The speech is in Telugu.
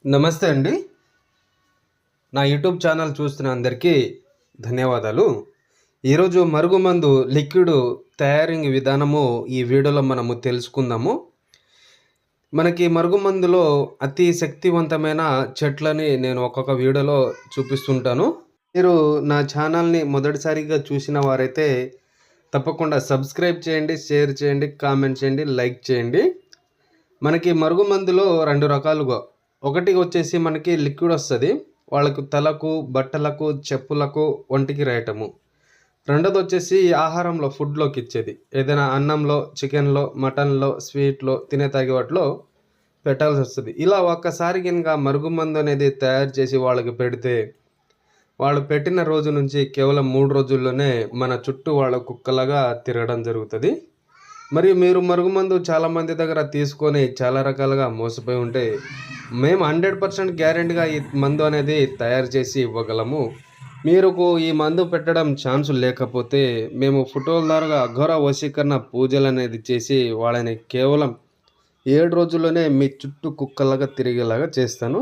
నమస్తే అండి. నా యూట్యూబ్ ఛానల్ చూస్తున్న అందరికీ ధన్యవాదాలు. ఈరోజు మరుగుమందు లిక్విడ్ తయారీ విధానము ఈ వీడియోలో మనము తెలుసుకుందాము. మనకి మరుగుమందులో అతి శక్తివంతమైన చెట్లని నేను ఒక్కొక్క వీడియోలో చూపిస్తుంటాను. మీరు నా ఛానల్‌ని మొదటిసారిగా చూసిన వారైతే తప్పకుండా సబ్స్క్రైబ్ చేయండి, షేర్ చేయండి, కామెంట్ చేయండి, లైక్ చేయండి. మనకి మరుగుమందులో 2 రకాలుగా ఒకటి వచ్చేసి మనకి లిక్విడ్ వస్తుంది, వాళ్ళకు తలకు, బట్టలకు, చెప్పులకు, ఒంటికి రాయటము. రెండోది వచ్చేసి ఆహారంలో ఫుడ్లోకి ఇచ్చేది, ఏదైనా అన్నంలో, చికెన్లో, మటన్లో, స్వీట్లో, తినే తాగే వాటిలో పెట్టాల్సి వస్తుంది. ఇలా ఒక్కసారి కనుక మరుగుమందు అనేది తయారు చేసి వాళ్ళకి పెడితే వాళ్ళు పెట్టిన రోజు నుంచి కేవలం 3 రోజుల్లోనే మన చుట్టూ వాళ్ళ కుక్కలాగా తిరగడం జరుగుతుంది. మరి మీరు మరుగుమందు చాలామంది దగ్గర తీసుకొని చాలా రకాలుగా మోసపోయి ఉంటే మేము 100% గ్యారెంటీగా ఈ మందు అనేది తయారు చేసి ఇవ్వగలము. మీకు ఈ మందు పెట్టడం ఛాన్స్ లేకపోతే మేము ఫోటోల ద్వారా అఘోర వశీకరణ పూజలు అనేది చేసి వాళ్ళని కేవలం 7 రోజుల్లోనే మీ చుట్టూ కుక్కలాగా తిరిగేలాగా చేస్తాను.